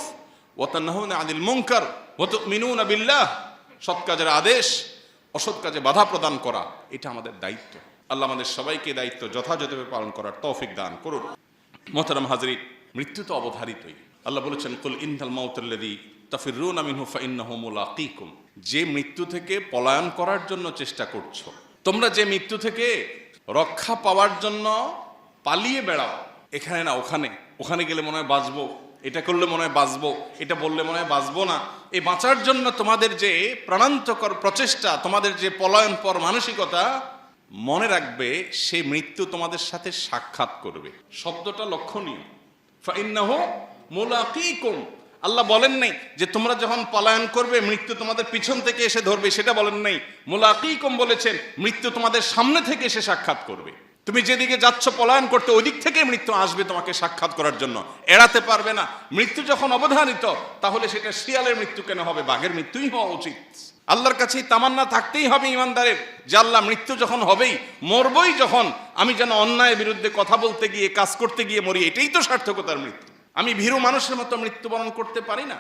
ওয়া তানহাউনা আনিল মুনকার ওয়া তু'মিনুনা বিল্লাহ, সৎ কাজের আদেশ, অসৎ কাজে বাধা প্রদান করা, এটা আমাদের দায়িত্ব। আল্লাহ আমাদের সবাইকে দায়িত্ব যথাযথভাবে পালন করার তৌফিক দান করুন। মুহতারাম হাজরিন, মৃত্যু তো অবধারিতই। আল্লাহ বলেছেন, কুল ইন্নাল মাউতাল্লাযী তাফিররুনা মিনহু ফাইন্নাহু মুলাকীকুম, যে মৃত্যু থেকে পলায়ন করার জন্য চেষ্টা করছো, তোমরা যে মৃত্যু থেকে রক্ষা পাওয়ার জন্য পালিয়ে বেড়াও, এখানে না ওখানে, ওখানে গেলে মনে হয় বাঁচবো, এটা করলে মনে হয় বাঁচবো, এটা বললে মনে হয় বাঁচবো না, এই বাঁচার জন্য তোমাদের যে প্রাণান্তকর প্রচেষ্টা, তোমাদের যে পলায়ন পর মানসিকতা, মনে রাখবে সেই মৃত্যু তোমাদের সাথে সাক্ষাৎ করবে। শব্দটা লক্ষণীয়, ফাইন্নাহু মুলাকীকুম। আল্লাহ বলেন নাই যে তোমরা যখন পলায়ন করবে মৃত্যু তোমাদের পিছন থেকে এসে ধরবে, সেটা বলেন নাই। মুলাকীকুম বলেছেন, মৃত্যু তোমাদের সামনে থেকে এসে সাক্ষাৎ করবে। তুমি যেদিকে যাচ্ছ পলায়ন করতে, ওই দিক থেকে মৃত্যু আসবে তোমাকে সাক্ষাৎ করার জন্য, এড়াতে পারবে না। মৃত্যু যখন অবধারিত, তাহলে সেটা শিয়ালের মৃত্যু কেন হবে, বাঘের মৃত্যুই হওয়া উচিত। আল্লাহর কাছে তামান্না থাকতেই হবে ইমানদারের, যে আল্লাহ মৃত্যু যখন হবেই, মরবই যখন, আমি যেন অন্যায়ের বিরুদ্ধে কথা বলতে গিয়ে, কাজ করতে গিয়ে মরি, এটাই তো সার্থকতার মৃত্যু। আমি ভীরু মানুষের মতো মৃত্যুবরণ করতে পারি না।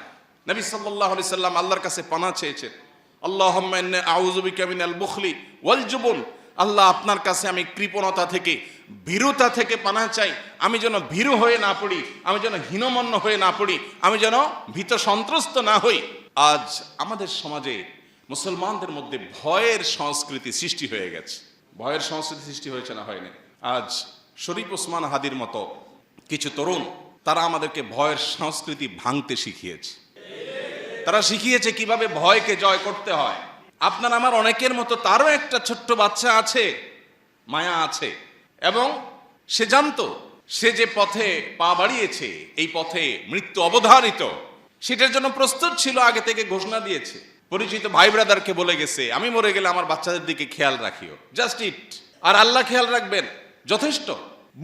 নবী সাল্লাল্লাহু আলাইহি সাল্লাম আল্লাহর কাছে পানাহ চেয়েছেন, আল্লাহুম্মা ইন্নী আউযু বিকা মিনাল বুখলি ওয়াল জুবন, আল্লাহ আপনার কাছে আমি কৃপণতা থেকে, ভীরুতা থেকে পানাহ চাই। আমি যেন ভীরু হয়ে না পড়ি, আমি যেন হীনমন্য হয়ে না পড়ি, আমি যেন ভীত সন্ত্রস্ত না হই। আজ আমাদের সমাজে মুসলমানদের মধ্যে ভয়ের সংস্কৃতি সৃষ্টি হয়ে গেছে। ভয়ের সংস্কৃতি সৃষ্টি হয়েছে না হয়নি? আজ শরীফ ওসমান হাদির মতো কিছু তরুণ, তারা আমাদেরকে ভয়ের সংস্কৃতি ভাঙতে শিখিয়েছে। তারা শিখিয়েছে কিভাবে ভয়কে জয় করতে হয়। আপনার আমার অনেকের মতো তারও একটা ছোট্ট বাচ্চা আছে, মায়া আছে, এবং সে জানতো সে যে পথে পা বাড়িয়েছে, এই পথে মৃত্যু অবধারিত, সেটার জন্য প্রস্তুত ছিল, আগে থেকে ঘোষণা দিয়েছে। পরিচিত ভাই ব্রাদারকে বলে গেছে, আমি মরে গেলে আমার বাচ্চাদের দিকে খেয়াল রাখিও, জাস্ট ইট, আর আল্লাহ খেয়াল রাখবেন, যথেষ্ট।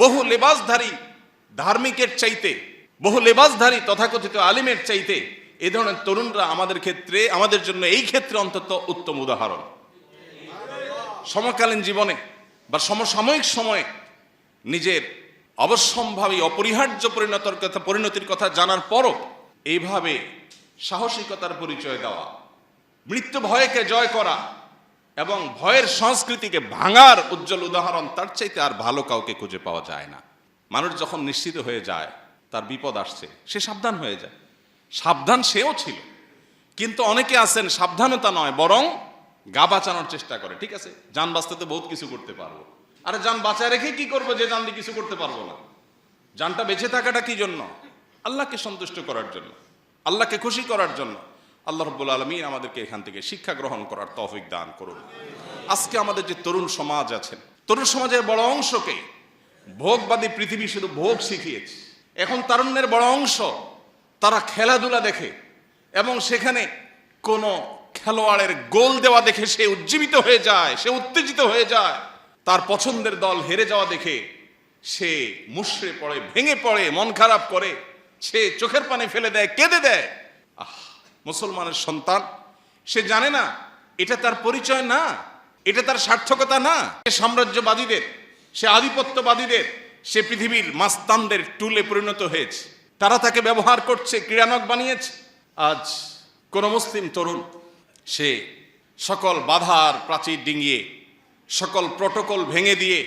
বহু লেবাসধারী ধার্মিকের চাইতে, বহু লেবাসধারী তথাকথিত আলিমের চাইতে এই ধরনের তরুণরা আমাদের ক্ষেত্রে, আমাদের জন্য এই ক্ষেত্রে অন্তত উত্তম উদাহরণ। সমকালীন জীবনে বা সমসাময়িক সময়ে নিজের অবশ্যম্ভাবী অপরিহার্য পরিণতির কথা জানার পরও এইভাবে সাহসিকতার পরিচয় দেওয়া, মৃত্যু ভয়কে জয় করা এবং ভয়ের সংস্কৃতিকে ভাঙার উজ্জ্বল উদাহরণ তার চাইতে আর ভালো কাউকে খুঁজে পাওয়া যায় না। মানুষ যখন নিশ্চিত হয়ে যায় তার বিপদ আসছে, সে সাবধান হয়ে যায়। সাবধান সেও ছিল, কিন্তু অনেকে আছেন সাবধানতা নয় বরং গা বাঁচানোর চেষ্টা করে। ঠিক আছে, জান বাঁচতে তো বহুত কিছু করতে পারবো, আরে জান বাঁচায় রেখে কি করবো যে জান দিয়ে কিছু করতে পারবো না? জানটা বেঁচে থাকাটা কি জন্য? আল্লাহকে সন্তুষ্ট করার জন্য, আল্লাহকে খুশি করার জন্য। আল্লাহ রাব্বুল আলামিন আমাদেরকে এখান থেকে শিক্ষা গ্রহণ করার তৌফিক দান করুন। আজকে আমাদের যে তরুণ সমাজ আছেন, তরুণ সমাজের বড় অংশকে ভোগবাদী পৃথিবী শুধু ভোগ শিখিয়েছে। এখন তারুণ্যের বড় অংশ তারা খেলাধুলা দেখে এবং সেখানে কোনো খেলোয়াড়ের গোল দেওয়া দেখে সে উজ্জীবিত হয়ে যায়, সে উত্তেজিত হয়ে যায়। তার পছন্দের দল হেরে যাওয়া দেখে সে মুষড়ে পড়ে, ভেঙে পড়ে, মন খারাপ করে, সে চোখের পানি ফেলে দেয়, কেঁদে দেয়। মুসলমানের সন্তান, সে জানে না এটা তার পরিচয় না, এটা তার সার্থকতা না। সে সাম্রাজ্যবাদীদের, সে আধিপত্যবাদীদের, সে পৃথিবীর মাস্তানদের টুলে পরিণত হয়েছে। তারা তাকে ব্যবহার করছে, ক্রীড়ানক বানিয়েছে। আজ কোন মুসলিম তরুণ সে সকল বাধার প্রাচীর ডিঙিয়ে, সকল প্রটোকল ভেঙে দিয়ে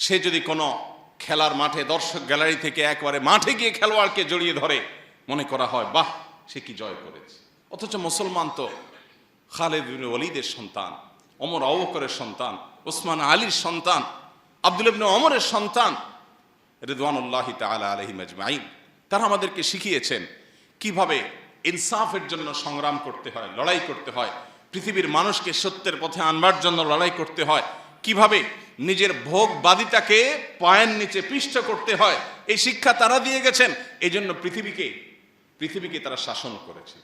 সে যদি কোনো খেলার মাঠে দর্শক গ্যালারি থেকে একবারে মাঠে গিয়ে খেলোয়াড়কে জড়িয়ে ধরে, মনে করা হয় বাহ, সে কি জয় করেছে। অথচ মুসলমান তো খালিদ বিন ওয়ালিদের সন্তান, ওমর আবু বকরের সন্তান, ওসমান আলীর সন্তান, আব্দুল্লাহ ইবনে ওমরের সন্তান রিদওয়ানুল্লাহি তাআলা আলাইহিম আজমাইন। তারা আমাদেরকে শিখিয়েছেন কিভাবে ইনসাফের জন্য সংগ্রাম করতে হয়, লড়াই করতে হয়, পৃথিবীর মানুষকে সত্যের পথে আনবার জন্য লড়াই করতে হয়, কিভাবে নিজের ভোগবাদিতাকে পায়ের নিচে পিষ্ট করতে হয়। এই শিক্ষা তারা দিয়ে গেছেন। এই জন্য পৃথিবীকে তারা শাসন করেছে,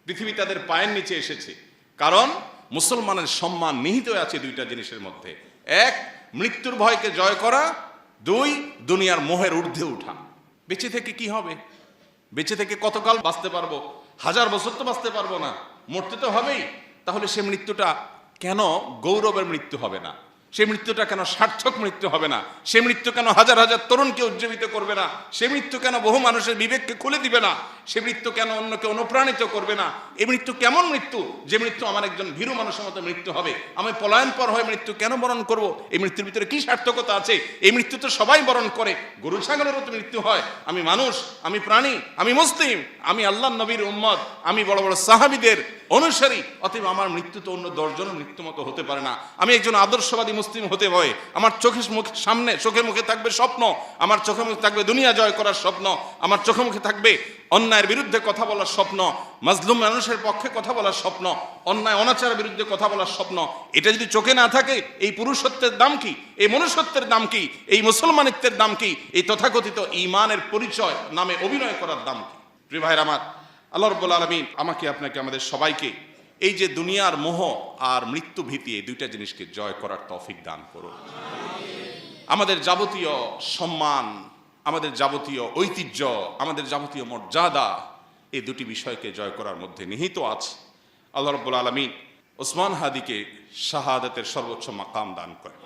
পৃথিবী তাদের পায়ের নিচে এসেছে। কারণ মুসলমানের সম্মান নিহিত আছে দুইটা জিনিসের মধ্যে: এক, মৃত্যুর ভয়কে জয় করা; দুই, দুনিয়ার মোহের ঊর্ধ্বে উঠা। বেঁচে থেকে কি হবে? বেঁচে থেকে কতকাল বাঁচতে পারবো? 1000 বছর তো বাঁচতে পারবো না, মরতে তো হবেই। তাহলে সে মৃত্যুটা কেন গৌরবের মৃত্যু হবে না? সে মৃত্যুটা কেন সার্থক মৃত্যু হবে না? সে মৃত্যু কেন হাজার হাজার তরুণকে উজ্জীবিত করবে না? সে মৃত্যু কেন বহু মানুষের বিবেককে খুলে দিবে না? সে মৃত্যু কেন অন্যকে অনুপ্রাণিত করবে না? এই মৃত্যু কেমন মৃত্যু যে মৃত্যু আমার একজন ভীরু মানুষের মতো মৃত্যু হবে? আমি পলায়ন পর হয়ে মৃত্যু কেন বরণ করব? এই মৃত্যুর ভিতরে কি সার্থকতা আছে? এই মৃত্যু তো সবাই বরণ করে, গরু ছাগলেরও তো মৃত্যু হয়। আমি মানুষ, আমি প্রাণী, আমি মুসলিম, আমি আল্লাহর নবীর উম্মত, আমি বড় বড় সাহাবীদের অনুসারী। অতএব আমার মৃত্যু তো অন্য 10 জনের মৃত্যু মতো হতে পারে না। আমি একজন আদর্শবাদী মুসলিম হতে হয়। আমার চোখে মুখে থাকবে স্বপ্ন, আমার চোখে মুখে থাকবে দুনিয়া জয় করার স্বপ্ন, আমার চোখে মুখে থাকবে অন্যায়ের বিরুদ্ধে কথা বলার স্বপ্ন, মাজলুম মানুষের পক্ষে কথা বলার স্বপ্ন, অন্যায় অনাচারের বিরুদ্ধে কথা বলার স্বপ্ন। এটা যদি চোখে না থাকে, এই পুরুষত্বের দাম কি? এই মনুষ্যত্বের দাম কি? এই মুসলমানিত্বের দাম কি? এই তথাকথিত ঈমানের পরিচয় নামে অভিনয় করার দাম কি? প্রিয় ভাইরা আমার, আল্লাহ রাব্বুল আলামিন আমাকে, আপনাকে, আমাদের সবাইকে এই যে দুনিয়ার মোহ আর মৃত্যু ভীতি, এই দুইটা জিনিসকে জয় করার তৌফিক দান করুন। আমাদের যাবতীয় সম্মান, আমাদের যাবতীয় ঐতিহ্য, আমাদের যাবতীয় মর্যাদা, এই দুটি বিষয়কে জয় করার মধ্যে নিহিত আছে। আল্লাহ রাব্বুল আলামিন ওসমান হাদিকে শাহাদাতের সর্বোচ্চ মাকাম দান করেন।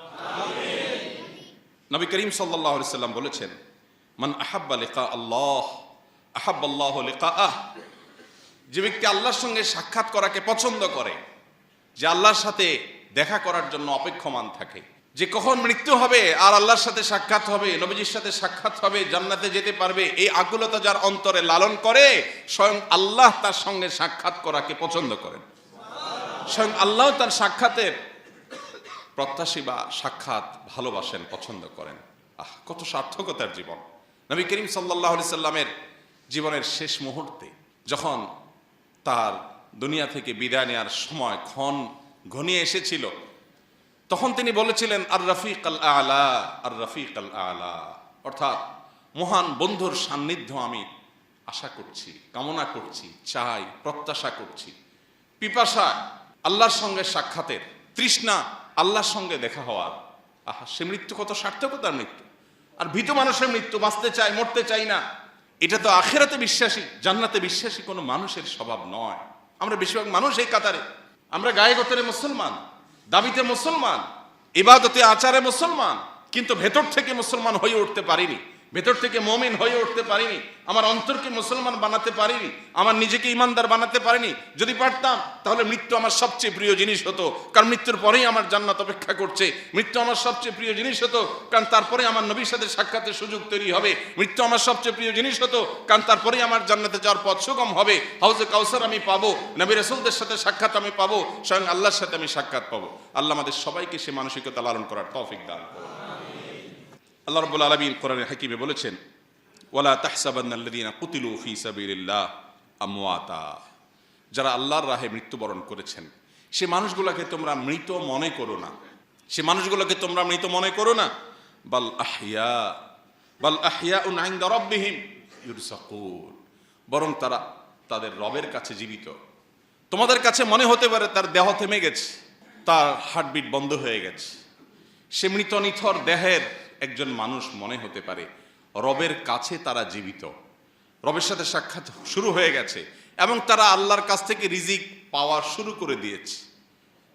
নবী করিম সাল্লাল্লাহু আলাইহি সাল্লাম বলেছেন, মান আহাব্বা লিকা আল্লাহ আহাব্বাল্লাহু লিকাআহ। যে ব্যক্তি আল্লাহর সঙ্গে সাক্ষাৎ করাকে পছন্দ করে, যে আল্লাহর সাথে দেখা করার জন্য অপেক্ষমান থাকে, যে কখন মৃত্যু হবে আর আল্লাহর সাথে সাক্ষাৎ হবে, নবীজির সাথে সাক্ষাৎ হবে, জান্নাতে যেতে পারবে, এই আকুলতা যার অন্তরে লালন করে, স্বয়ং আল্লাহ তার সঙ্গে সাক্ষাৎ করাকে পছন্দ করেন। স্বয়ং আল্লাহ তার সাক্ষাতের প্রত্যাশী বা সাক্ষাৎ ভালোবাসেন, পছন্দ করেন। কত সার্থকতার জীবন! নবী করিম সাল্লাল্লাহু আলাইহি সাল্লামের জীবনের শেষ মুহূর্তে যখন তার দুনিয়া থেকে বিদায় নেওয়ার সময় ক্ষণ ঘনিয়ে এসেছিল, তখন তিনি বলেছিলেন, আর রফিক আল আলা, আর রফিক আল আলা, অর্থাৎ মহান বন্ধুর সান্নিধ্য আমি আশা করছি, কামনা করছি, চাই, প্রত্যাশা করছি। পিপাসা আল্লাহর সঙ্গে সাক্ষাতের, তৃষ্ণা আল্লাহর সঙ্গে দেখা হওয়ার। সে মৃত্যু কত সার্থকতার মৃত্যু! আর ভীত মানুষের মৃত্যু, বাঁচতে চাই, মরতে চাই না, এটা তো আখিরাতে বিশ্বাসী, জান্নাতে বিশ্বাসী কোনো মানুষের স্বভাব নয়। আমরা বেশিরভাগ মানুষ এই কাতারে, আমরা গায়ে গোতরে মুসলমান, দাবিতে মুসলমান, ইবাদতে আচারে মুসলমান, কিন্তু ভেতর থেকে মুসলমান হয়ে উঠতে পারিনি, ভেতর থেকে মুমিন হয়ে উঠতে পারিনি, আমার অন্তরকে মুসলমান বানাতে পারিনি, আমার নিজেকে ইমানদার বানাতে পারিনি। যদি পারতাম তাহলে মৃত্যু আমার সবচেয়ে প্রিয় জিনিস হতো, কারণ মৃত্যুর পরেই আমার জান্নাত অপেক্ষা করছে। মৃত্যু আমার সবচেয়ে প্রিয় জিনিস হতো, কারণ তারপরে আমার নবীর সাথে সাক্ষাতের সুযোগ তৈরি হবে। মৃত্যু আমার সবচেয়ে প্রিয় জিনিস হতো, কারণ তারপরেই আমার জান্নাতে যাওয়ার পথ সুগম হবে। হাউজে কাউসার আমি পাবো, নবী রাসূলদের সাথে সাক্ষাৎ আমি পাবো, স্বয়ং আল্লাহর সাথে আমি সাক্ষাৎ পাবো। আল্লাহ আমাদের সবাইকে সে মানসিকতা লালন করার তৌফিক দান করুন। আল্লাহ রাব্বুল আলামিন কোরআনে হাকিমে বলেছেন, ওয়ালা তাহসাবান্নাল্লাযীনা কুতিলু ফী সাবিলিল্লাহ আমওয়াতা। যারা আল্লাহর রাহে মৃত্যুবরণ করেছেন, সে মানুষগুলোকে তোমরা মৃত মনে করো না, সে মানুষগুলোকে তোমরা মৃত মনে করো না। বাল আহইয়াউন ইনদা রাব্বিহিম ইউরযাকুন। বরং তারা তাদের রবের কাছে জীবিত। তোমাদের কাছে মনে হতে পারে তার দেহ থেমে গেছে, তার হার্টবিট বন্ধ হয়ে গেছে। সে মৃত নিথর দেহের একজন মানুষ মনে হতে পারে, রবের কাছে তারা জীবিত, রবের সাথে সাক্ষাৎ শুরু হয়ে গেছে এবং তারা আল্লাহর কাছ থেকে রিজিক পাওয়া শুরু করে দিয়েছে।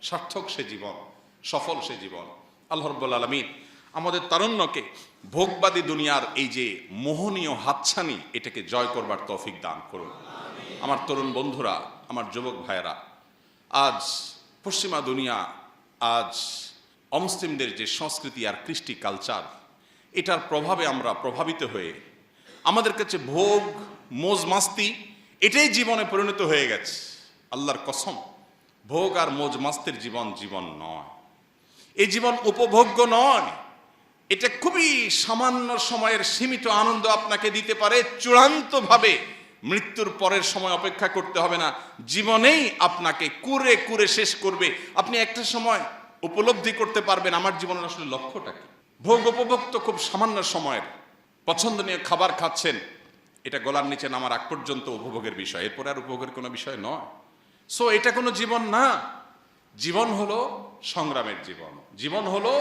সার্থক সে জীবন, সফল সে জীবন। আল্লাহ রাব্বুল আলামিন আমাদের তারুণ্যকে ভোগবাদী দুনিয়ার এই যে মোহনীয় হাতছানি, এটাকে জয় করবার তৌফিক দান করুন। আমার তরুণ বন্ধুরা, আমার যুবক ভাইয়েরা, আজ পশ্চিমা দুনিয়া, আজ অমুসলিমদের যে সংস্কৃতি আর কৃষ্টি কালচার, এটার প্রভাবে আমরা প্রভাবিত হয়ে আমাদের কাছে ভোগ, মোজ মাস্তি এটাই জীবনে পরিণত হয়ে গেছে। আল্লাহর কসম, ভোগ আর মোজ মাস্তের জীবন জীবন নয়। এই জীবন উপভোগ্য নয়। এটা খুবই সামান্য সময়ের সীমিত আনন্দ আপনাকে দিতে পারে, চূড়ান্তভাবে মৃত্যুর পরের সময় অপেক্ষা করতে হবে না, জীবনেই আপনাকে কুরে কুরে শেষ করবে। আপনি একটা সময় উপলব্ধি করতে পারবেন আমার জীবনের আসলে লক্ষ্যটা কি। ভোগ উপভোগ তো খুব সামান্য সময়ের, পছন্দনীয় খাবার খাচ্ছেন, এটা গলার নিচে নামার আগ পর্যন্ত উপভোগের বিষয়, এরপরে আর উপভোগের কোনো বিষয় নয়। সো এটা কোনো জীবন না। জীবন হলো সংগ্রামের জীবন, জীবন হলো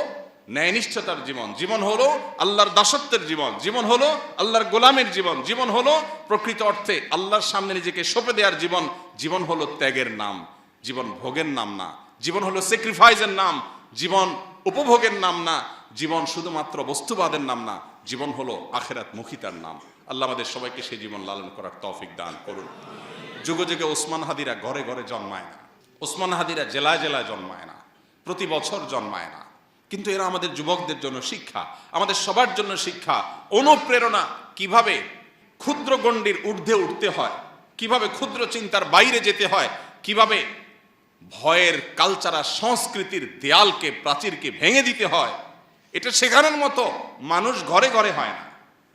ন্যায়নিষ্ঠতার জীবন, জীবন হলো আল্লাহর দাসত্বের জীবন, জীবন হলো আল্লাহর গোলামের জীবন, জীবন হলো প্রকৃত অর্থে আল্লাহর সামনে নিজেকে সঁপে দেওয়ার জীবন। জীবন হলো ত্যাগের নাম, জীবন ভোগের নাম না। জীবন হলো স্যাক্রিফাইসের নাম, জীবন উপভোগের নাম না। জীবন শুধুমাত্র বস্তুবাদের নাম না, জীবন হলো আখিরাত মুখিতার নাম। আল্লাহ আমাদের সবাইকে সেই জীবন লালন করার তৌফিক দান করুন। যুগে যুগে ওসমান হাদিরা ঘরে ঘরে জন্মায় না, ওসমান হাদিরা জেলায় জেলায় জন্মায় না, প্রতি বছর জন্মায় না, কিন্তু এরা আমাদের যুবকদের জন্য শিক্ষা, আমাদের সবার জন্য শিক্ষা, অনুপ্রেরণা। কিভাবে ক্ষুদ্র গণ্ডির ঊর্ধ্বে উঠতে হয়, কিভাবে ক্ষুদ্র চিন্তার বাইরে যেতে হয়, কিভাবে ভয়ের কালচারাল সংস্কৃতির দেয়ালকে, প্রাচীরকে ভেঙে দিতে হয়, এটা শেখানোর মতো মানুষ ঘরে ঘরে হয় না।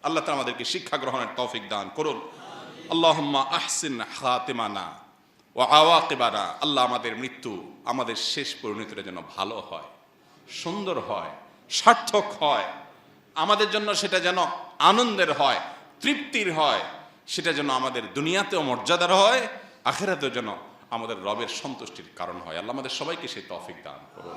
আল্লাহ তাআলা আমাদেরকে শিক্ষা গ্রহণের তৌফিক দান করুন। আল্লাহুম্মা আহসিন খাতিমানা ওয়া আওয়াকিবানা। আল্লাহ আমাদের মৃত্যু, আমাদের শেষ পরিণতিটা যেন ভালো হয়, সুন্দর হয়, সার্থক হয়, আমাদের জন্য সেটা যেন আনন্দের হয়, তৃপ্তির হয়, সেটা যেন আমাদের দুনিয়াতেও মর্যাদার হয়, আখিরাতেও যেন আমাদের রবের সন্তুষ্টির কারণ হয়। আল্লাহ আমাদের সবাইকে সেই তৌফিক দান করুন।